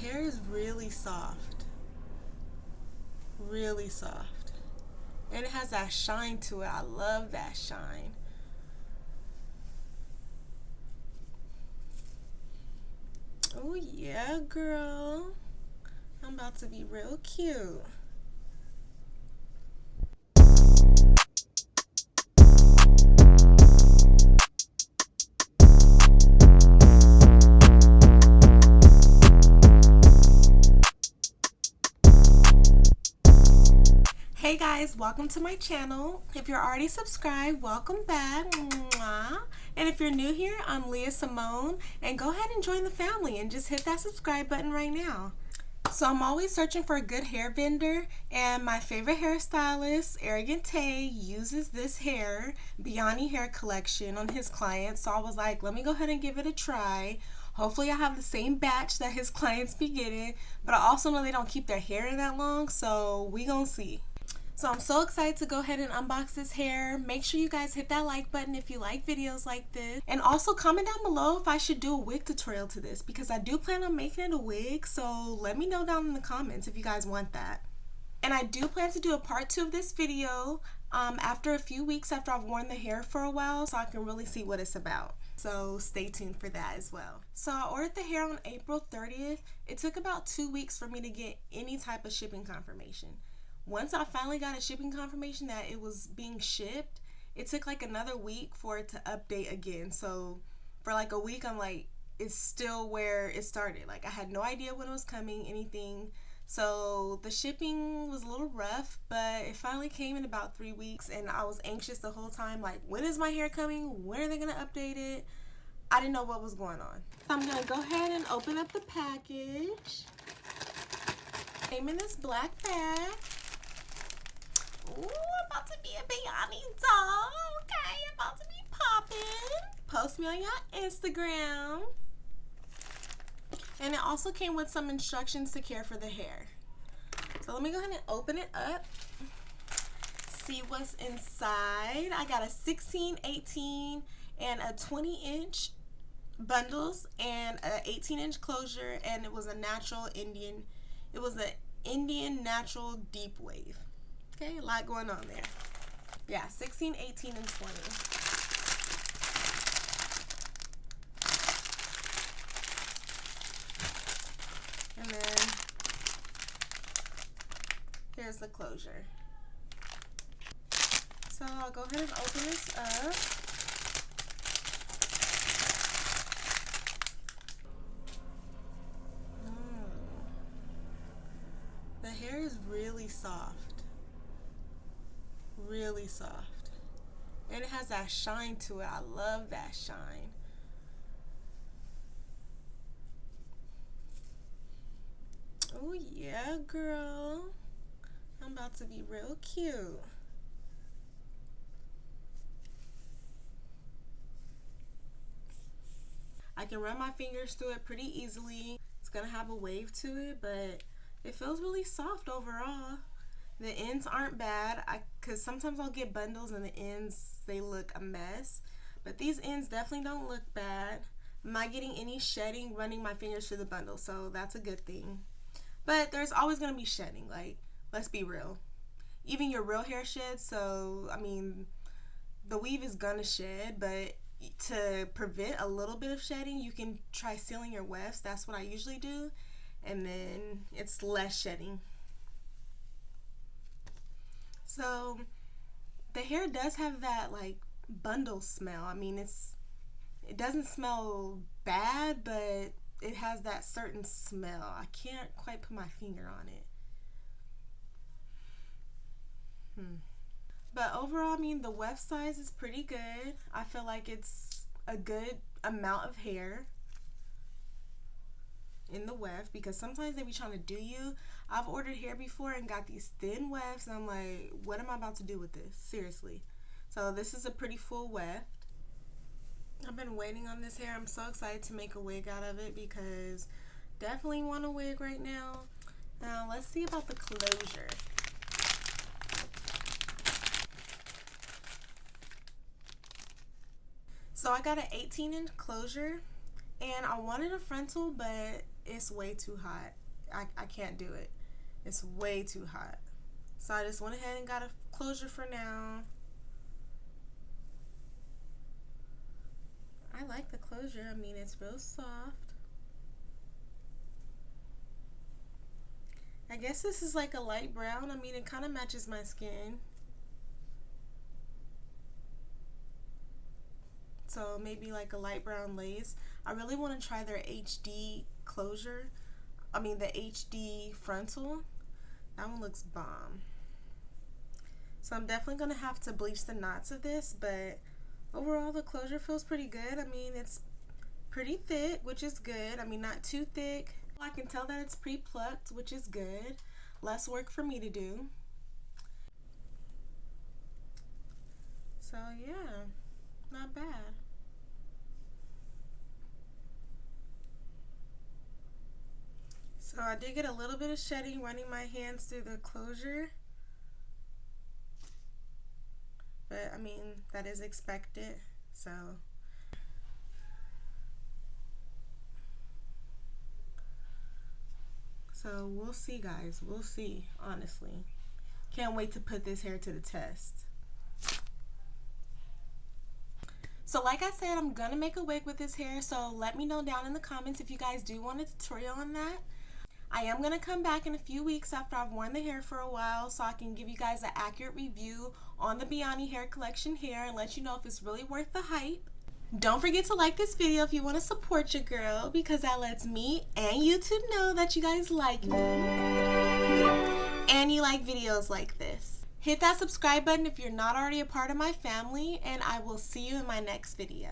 hair is really soft. Really soft. And it has that shine to it. I love that shine. Oh yeah, girl. I'm about to be real cute. Hey guys, welcome to my channel. If you're already subscribed, welcome back. Mwah. And if you're new here, I'm Leahsimone, and go ahead and join the family and just hit that subscribe button right now. So I'm always searching for a good hair vendor, and my favorite hairstylist, Arrogant Tay, uses this hair, Beyani Hair collection on his clients. So I was like, let me go ahead and give it a try. Hopefully I have the same batch that his clients be getting, but I also know they don't keep their hair in that long, so we gonna see. So I'm so excited to go ahead and unbox this hair. Make sure you guys hit that like button if you like videos like this. And also comment down below if I should do a wig tutorial to this, because I do plan on making it a wig. So let me know down in the comments if you guys want that. And I do plan to do a part 2 of this video after a few weeks after I've worn the hair for a while, so I can really see what it's about. So stay tuned for that as well. So I ordered the hair on April 30th. It took about 2 weeks for me to get any type of shipping confirmation. Once I finally got a shipping confirmation that it was being shipped, it took like another week for it to update again. So for like a week, I'm like, it's still where it started. Like I had no idea when it was coming, anything. So the shipping was a little rough, but it finally came in about 3 weeks, and I was anxious the whole time. Like, when is my hair coming? When are they gonna update it? I didn't know what was going on. So I'm gonna go ahead and open up the package. Came in this black bag. Ooh, I'm about to be a Beyani doll. Okay, I'm about to be popping. Post me on your Instagram. And it also came with some instructions to care for the hair. So let me go ahead and open it up. See what's inside. I got a 16, 18, and a 20-inch bundles and a 18-inch closure, and it was a natural Indian. It was an Indian natural deep wave. Okay, a lot going on there. Yeah, 16, 18, and 20. And then here's the closure. So I'll go ahead and open this up. The hair is really soft. Really soft, and it has that shine to it. I love that shine. Oh yeah, girl, I'm about to be real cute. I can run my fingers through it pretty easily. It's gonna have a wave to it, but it feels really soft overall. The ends aren't bad, because sometimes I'll get bundles and the ends, they look a mess. But these ends definitely don't look bad. I'm not getting any shedding running my fingers through the bundle, so that's a good thing. But there's always going to be shedding, like, let's be real. Even your real hair sheds, so, I mean, the weave is going to shed, but to prevent a little bit of shedding, you can try sealing your wefts. That's what I usually do, and then it's less shedding. So the hair does have that like bundle smell. I mean, it doesn't smell bad, but it has that certain smell. I can't quite put my finger on it. But overall, I mean, the weft size is pretty good. I feel like it's a good amount of hair in the weft, because sometimes they be trying to do you. I've ordered hair before and got these thin wefts, and I'm like, what am I about to do with this? Seriously. So this is a pretty full weft. I've been waiting on this hair. I'm so excited to make a wig out of it, because definitely want a wig right now. Now let's see about the closure. So I got an 18-inch closure, and I wanted a frontal, but it's way too hot. I can't do it. It's way too hot. So I just went ahead and got a closure for now. I like the closure. I mean, it's real soft. I guess this is like a light brown. I mean, it kind of matches my skin. So maybe like a light brown lace. I really want to try their HD closure. I mean, the HD frontal. That one looks bomb. So I'm definitely going to have to bleach the knots of this, but overall the closure feels pretty good. I mean, it's pretty thick, which is good. I mean, not too thick. I can tell that it's pre-plucked, which is good. Less work for me to do. So yeah, not bad. So I did get a little bit of shedding running my hands through the closure. But I mean, that is expected. So we'll see, guys. We'll see, honestly. Can't wait to put this hair to the test. So like I said, I'm gonna make a wig with this hair, so let me know down in the comments if you guys do want a tutorial on that. I am gonna come back in a few weeks after I've worn the hair for a while so I can give you guys an accurate review on the Beyani Hair Collection hair and let you know if it's really worth the hype. Don't forget to like this video if you want to support your girl, because that lets me and YouTube know that you guys like me and you like videos like this. Hit that subscribe button if you're not already a part of my family, and I will see you in my next video.